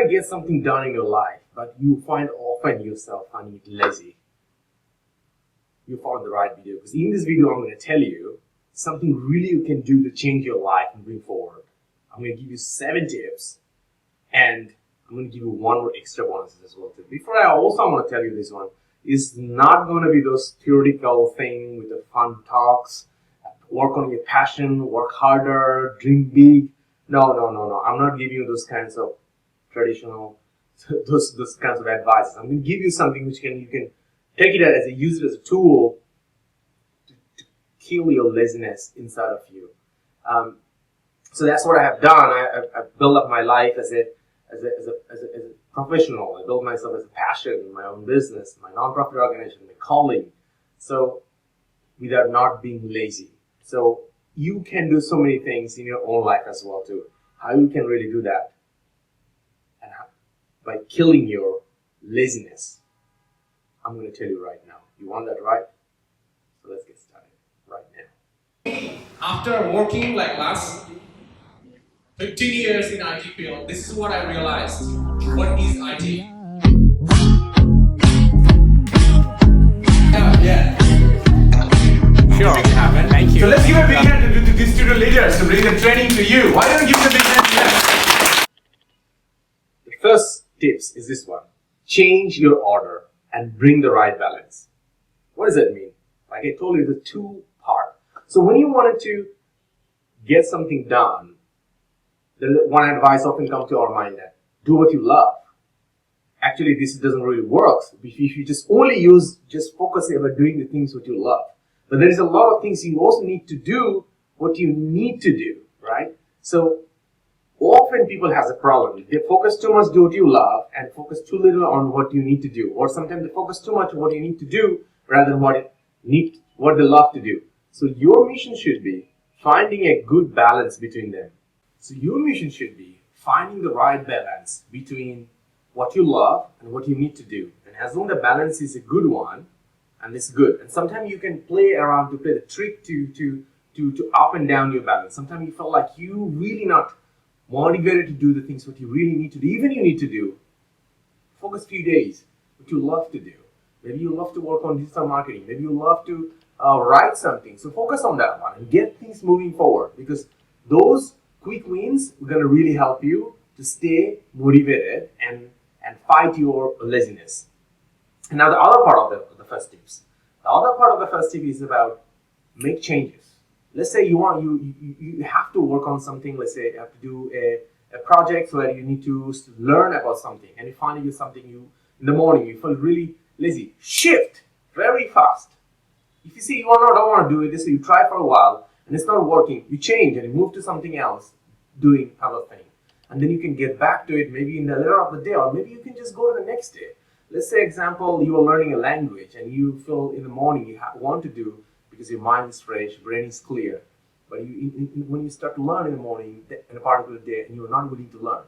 to get something done in your life, but you find often yourself finding it lazy, you found the right video. Because in this video, I'm going to tell you something really you can do to change your life and bring forward. I'm going to give you 7 tips, and I'm going to give you 1 more extra bonuses as well too. Before I also want to tell you this one, is not going to be those theoretical thing with the fun talks, work on your passion, work harder, dream big. No. I'm not giving you those kinds of traditional, those kinds of advice. I'm going to give you something which you can take it as use it as a tool to kill your laziness inside of you. So that's what I have done. I've built up my life as a professional. I built myself as a passion, my own business, my non-profit organization, my calling. So without not being lazy. So you can do so many things in your own life as well too. How you can really do that? And how? By killing your laziness. I'm going to tell you right now. You want that right? So let's get started right now. After working like last 15 years in IT field, this is what I realized. What is IT? Yeah. Sure, thank you. So let's give a big hand to these student leaders to bring the training to you. Why don't you give them a big hand to them? The first tips is this one. Change your order and bring the right balance. What does that mean? Like I told you, the 2-part. So when you wanted to get something done, the one advice often comes to our mind that do what you love. Actually, this doesn't really work if you just focus on doing the things what you love. But there is a lot of things you also need to do what you need to do, right? So often people have a problem. They focus too much on what you love and focus too little on what you need to do. Or sometimes they focus too much on what you need to do rather than what they love to do. So your mission should be finding a good balance between them. So your mission should be finding the right balance between what you love and what you need to do. And as long as the balance is a good one, and it's good. And sometimes you can play around to play the trick to up and down your balance. Sometimes you feel like you really not motivated to do the things what you really need to do. Even you need to do. Focus a few days what you love to do. Maybe you love to work on digital marketing. Maybe you love to write something. So focus on that one and get things moving forward, because those quick wins are going to really help you to stay motivated and fight your laziness. And now the other part of the first tips. The other part of the first tip is about make changes. Let's say you have to work on something. Let's say you have to do a project where you need to learn about something, and you find in the morning you feel really lazy. Shift very fast. If you see you don't want to do it, so you try for a while and it's not working, you change and you move to something else, doing other thing, and then you can get back to it maybe in the later of the day, or maybe you can just go to the next day. Let's say, example, you are learning a language and you feel in the morning you want to do because your mind is fresh, brain is clear. But when you start to learn in the morning, in a particular day, and you're not willing to learn,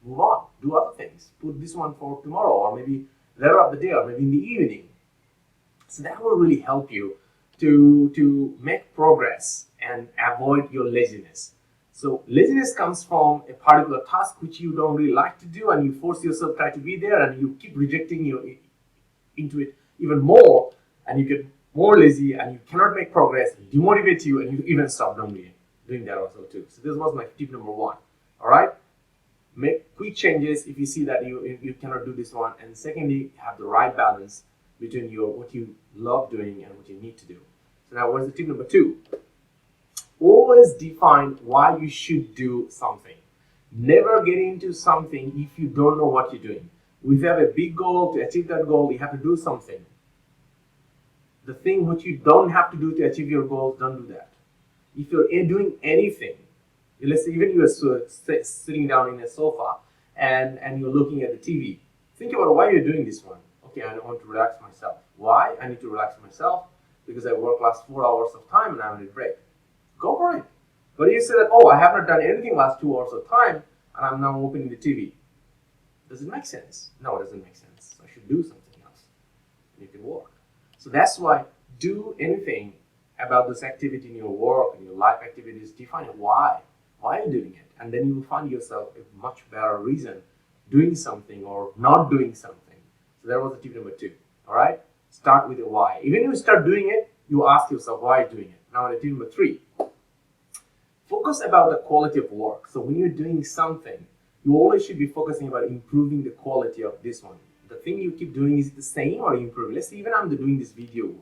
move on, do other things. Put this one for tomorrow, or maybe later of the day, or maybe in the evening. So that will really help you to make progress and avoid your laziness. So laziness comes from a particular task which you don't really like to do, and you force yourself to try to be there, and you keep rejecting into it even more, and you get more lazy, and you cannot make progress, it demotivates you, and you even stop doing that also too. So this was my tip number 1. All right, make quick changes if you see that you cannot do this one, and secondly, have the right balance between what you love doing and what you need to do. So now, what's the tip number 2? Always define why you should do something. Never get into something if you don't know what you're doing. If you have a big goal, to achieve that goal, you have to do something. The thing which you don't have to do to achieve your goals, don't do that. If you're doing anything, let's say even you're sitting down in a sofa and you're looking at the TV, think about why you're doing this one. Okay, I want to relax myself. Why? I need to relax myself because I worked last 4 hours of time and I need a break. Go for it. But you say that, oh, I have not done anything last 2 hours of time and I'm now opening the TV. Does it make sense? No, it doesn't make sense. I should do something else. And you can work. So that's why do anything about this activity in your work and your life activities. Define why. Why are you doing it? And then you will find yourself a much better reason doing something or not doing something. So that was the tip number 2. All right, start with a why. Even if you start doing it, you ask yourself why you're doing it. Now the tip number 3, focus about the quality of work. So when you're doing something, you always should be focusing about improving the quality of this one. The thing you keep doing, is it the same or improving? Let's say even I'm doing this video,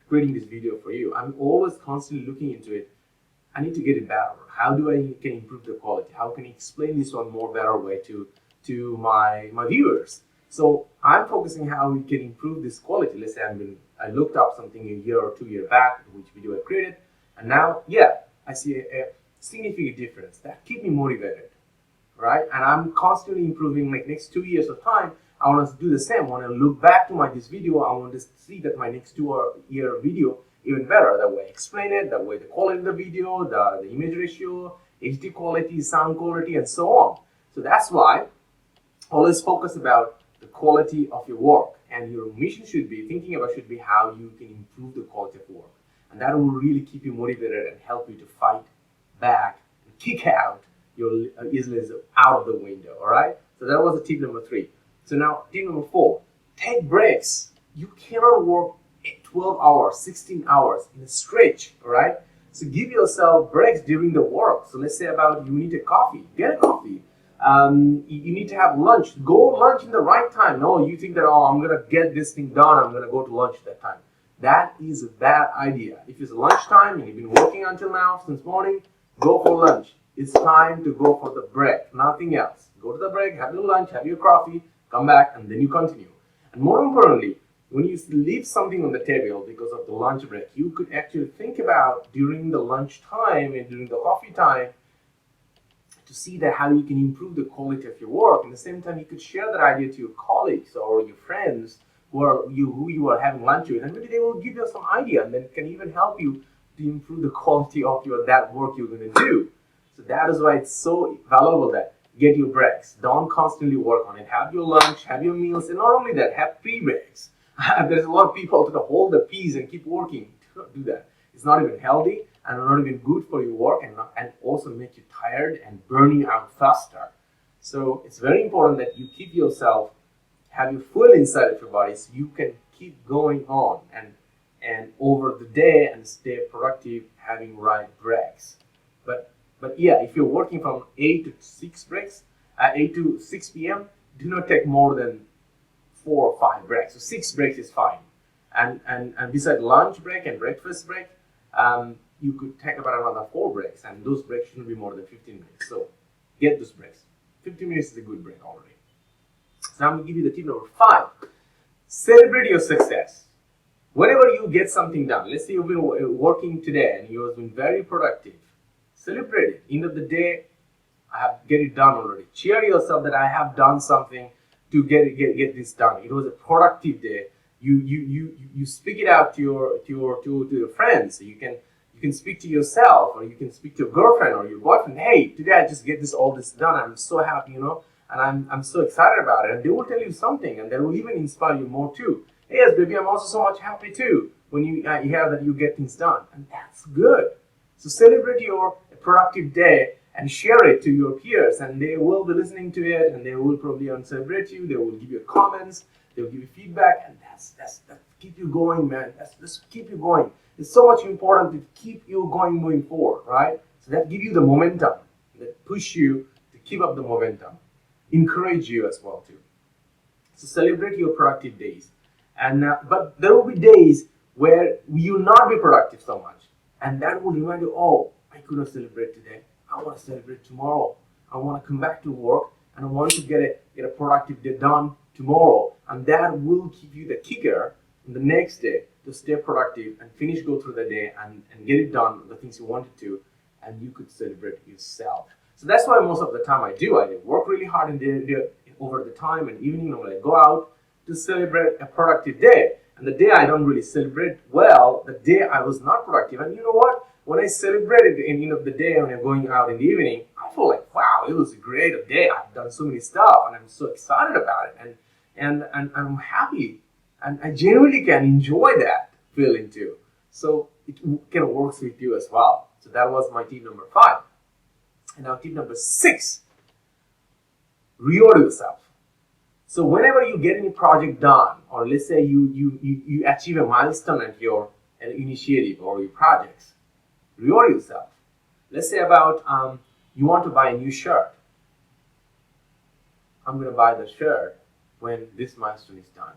creating this video for you. I'm always constantly looking into it. I need to get it better. How do I can improve the quality? How can I explain this one more better way to my viewers? So I'm focusing how we can improve this quality. Let's say I looked up something a year or 2 years back, which video I created, and now, I see a significant difference. That keeps me motivated, right? And I'm constantly improving. Like next 2 years of time, I want to do the same. I want to look back to this video. I want to see that my next 2-year video even better. That way I explain it, that way the quality of the video, the image ratio, HD quality, sound quality, and so on. So that's why always focus about the quality of your work, and your mission should be how you can improve the quality of work. And that will really keep you motivated and help you to fight back and kick out your issues out of the window. All right, so that was the tip number 3. So now tip number 4, take breaks. You cannot work 12 hours, 16 hours in a stretch. All right, so give yourself breaks during the work. So let's say you need a coffee, get a coffee. You need to have lunch. Go lunch in the right time. No, you think that, I'm going to get this thing done, I'm going to go to lunch at that time. That is a bad idea. If it's lunchtime and you've been working until now, since morning, go for lunch. It's time to go for the break, nothing else. Go to the break, have your lunch, have your coffee, come back, and then you continue. And more importantly, when you leave something on the table because of the lunch break, you could actually think about during the lunch time and during the coffee time to see that how you can improve the quality of your work. At the same time, you could share that idea to your colleagues or your friends who you are having lunch with, and maybe they will give you some idea and then can even help you to improve the quality of that work you're going to do. So that is why it's so valuable that get your breaks. Don't constantly work on it. Have your lunch, have your meals, and not only that, have pre-breaks. There's a lot of people that hold the peas and keep working. Don't do that. It's not even healthy and not even good for your work, and also make you tired and burn you out faster. So it's very important that you keep yourself, have your fuel inside of your body so you can keep going on and over the day and stay productive, having right breaks. But if you're working from 8 to 6 breaks, 8 to 6 p.m., do not take more than 4 or 5 breaks. So 6 breaks is fine. And beside lunch break and breakfast break, you could take about another 4 breaks, and those breaks shouldn't be more than 15 minutes. So get those breaks. 15 minutes is a good break already. So I'm going to give you the tip number 5. Celebrate your success. Whenever you get something done, let's say you've been working today and you have been very productive, celebrate it. End of the day, I have get it done already. Cheer yourself that I have done something to get this done. It was a productive day. You speak it out to your friends. You can speak to yourself, or you can speak to your girlfriend or your boyfriend. Hey, today I just get all this done. I'm so happy, and I'm so excited about it. And they will tell you something, and they will even inspire you more too. Hey, yes, baby, I'm also so much happy too when you hear that you get things done, and that's good. So celebrate your productive day and share it to your peers, and they will be listening to it, and they will probably celebrate you. They will give you comments, they will give you feedback, and that's keep you going, man. Let's keep you going. It's so much important to keep you moving forward, right? So that give you the momentum, that push you to keep up the momentum, encourage you as well too. So celebrate your productive days, and but there will be days where you will not be productive so much, and that will remind you, oh, I couldn't celebrate today. I want to celebrate tomorrow. I want to come back to work, and I want to get a productive day done tomorrow, and that will give you the kicker in the next day to stay productive and go through the day and get it done, the things you wanted to, and you could celebrate yourself. So that's why most of the time I work really hard in the over the time and evening when I go out to celebrate a productive day. And the day I don't really celebrate well, the day I was not productive. And you know what? When I celebrated the end of the day when I'm going out in the evening, I feel like, wow, it was a great day. I've done so many stuff and I'm so excited about it. And I'm happy. And I genuinely can enjoy that feeling too. So it kind of works with you as well. So that was my tip number 5. And now tip number 6, reward yourself. So whenever you get any project done, or let's say you achieve a milestone at your initiative or your projects, reward yourself. Let's say about you want to buy a new shirt. I'm going to buy the shirt when this milestone is done.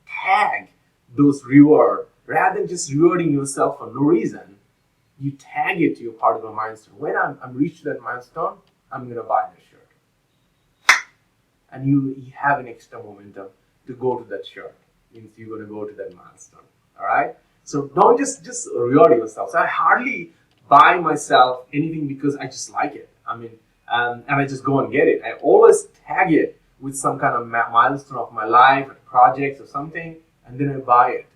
Tag those reward rather than just rewarding yourself for no reason. You tag it to your part of the milestone. When I'm reached that milestone, I'm going to buy the shirt. And you have an extra momentum to go to that shirt. Means you're going to go to that milestone. All right? So don't just reward yourself. So I hardly buy myself anything because I just like it. I mean, and I just go and get it. I always tag it with some kind of milestone of my life, projects or something, and then I buy it.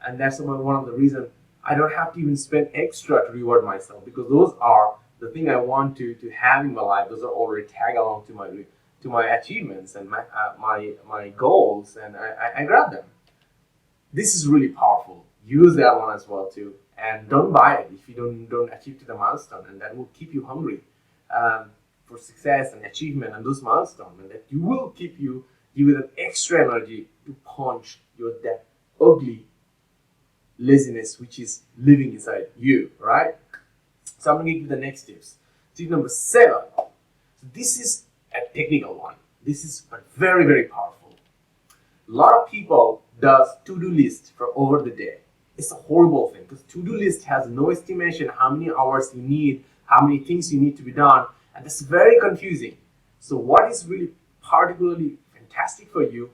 And that's one of the reasons I don't have to even spend extra to reward myself, because those are the thing I want to have in my life. Those are already tagged along to my achievements and my goals, and I grab them. This is really powerful. Use that one as well too, and don't buy it if you don't achieve to the milestone, and that will keep you hungry for success and achievement and those milestones, and that you will keep you give you that extra energy to punch that ugly laziness which is living inside you, right? So I'm going to give you the next tips. Tip number 7. So this is a technical one. This is very, very powerful. A lot of people does to-do list for over the day. It's a horrible thing because to-do list has no estimation how many hours you need, how many things you need to be done, and that's very confusing. So what is really particularly fantastic for you,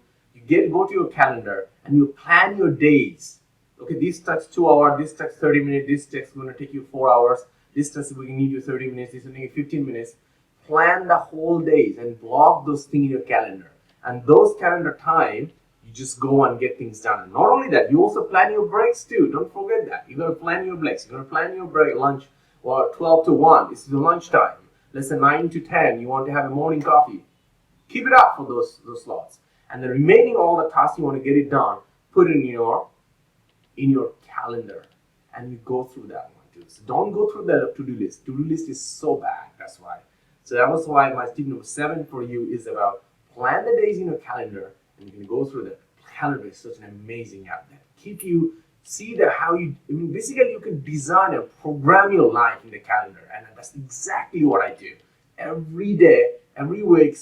go to your calendar and you plan your days. Okay, this takes 2 hours, this takes 30 minutes, this takes going to take you 4 hours, this takes we need you 30 minutes, this will need you 15 minutes. Plan the whole days and block those things in your calendar. And those calendar time, you just go and get things done. And not only that, you also plan your breaks too. Don't forget that. You're going to plan your breaks. You're going to plan your break, lunch, or 12 to 1. This is the lunch time. Let's say 9 to 10, you want to have a morning coffee. Keep it up for those slots. And the remaining all the tasks you want to get it done, put it in your calendar, and you go through that one too. So don't go through the to-do list. To-do list is so bad. That's why. So that was why my tip number 7 for you is about plan the days in your calendar, and you can go through that. Calendar is such an amazing app that keep you see that how you. I mean, basically you can design and program your life in the calendar, and that's exactly what I do every day, every week.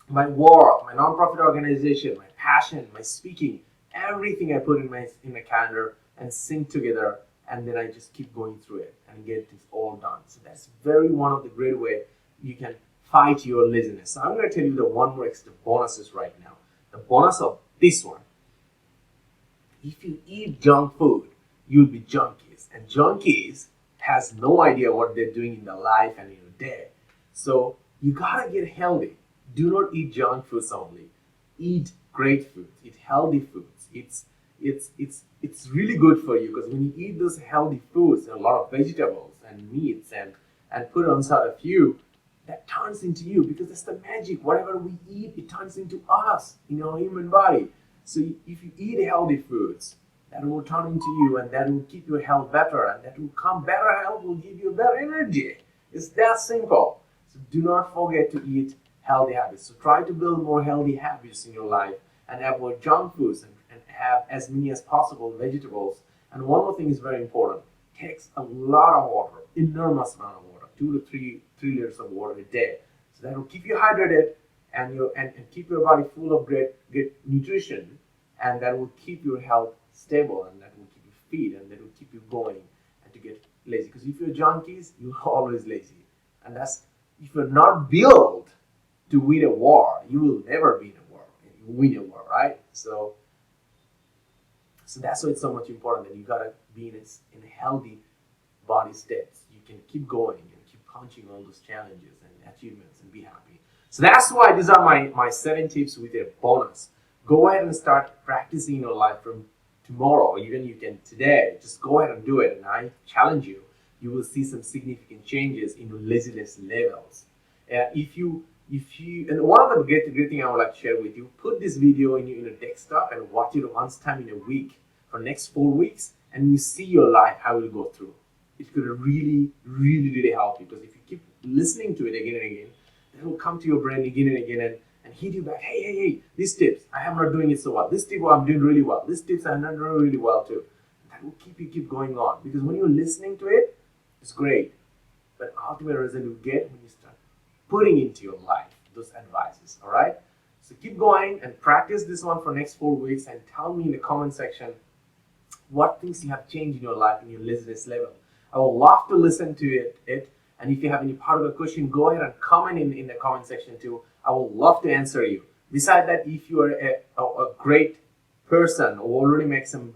My work, my nonprofit organization, my passion, my speaking, everything I put in the calendar and sync together, and then I just keep going through it and get this all done. So that's one of the great way you can fight your laziness. So I'm going to tell you the one more extra bonuses right now. The bonus of this one: if you eat junk food, you'll be junkies, and junkies has no idea what they're doing in their life and in their day. So you gotta get healthy. Do not eat junk foods only. Eat great foods. Eat healthy foods. It's really good for you, because when you eat those healthy foods, a lot of vegetables and meats and put on side of you, that turns into you, because that's the magic. Whatever we eat, it turns into us in our human body. So if you eat healthy foods, that will turn into you, and that will keep your health better, and that will come better health will give you better energy. It's that simple. So do not forget to eat healthy habits. So try to build more healthy habits in your life and avoid junk foods, and have as many as possible vegetables. And one more thing is very important. Takes a lot of water, enormous amount of water, 2 to 3 liters of water a day. So that will keep you hydrated and keep your body full of great nutrition, and that will keep your health stable, and that will keep you fit, and that will keep you going and to get lazy. Because if you're junkies, you're always lazy. And that's, if you're not built to win a war, you will never be in a war. You win a war, right? So that's why it's so much important that you gotta be in a healthy body state. You can keep going and keep punching all those challenges and achievements and be happy. So that's why these are my 7 tips with a bonus. Go ahead and start practicing in your life from tomorrow, even you can today. Just go ahead and do it, and I challenge you. You will see some significant changes in your laziness levels. And one of the great thing I would like to share with you, put this video in your desktop and watch it once time in a week for next 4 weeks, and you see your life, how it will go through. It could really, really, really help you, because if you keep listening to it again and again, it will come to your brain again and again, and and hit you back, hey, these tips, I am not doing it so well. This tip, I'm doing really well. These tips, I'm not doing really well too. That will keep going on. Because when you're listening to it, it's great. But ultimate result you get when you start putting into your life those advices, all right? So keep going and practice this one for next 4 weeks and tell me in the comment section what things you have changed in your life, in your laziness level. I would love to listen to it. And if you have any part of the question, go ahead and comment in the comment section too. I would love to answer you. Besides that, if you are a great person who already makes some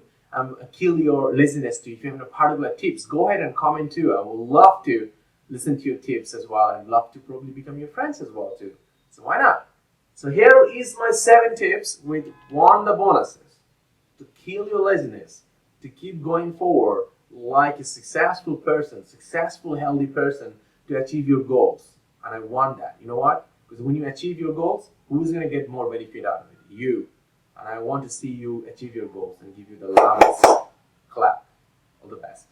kill your laziness too, if you have any particular tips, go ahead and comment too. I would love to listen to your tips as well and love to probably become your friends as well too. So why not? So here is my 7 tips with the bonuses to kill your laziness, to keep going forward like a successful person, successful, healthy person to achieve your goals. And I want that. You know what? Because when you achieve your goals, who's going to get more benefit out of it? You. And I want to see you achieve your goals and give you the loudest clap. All the best.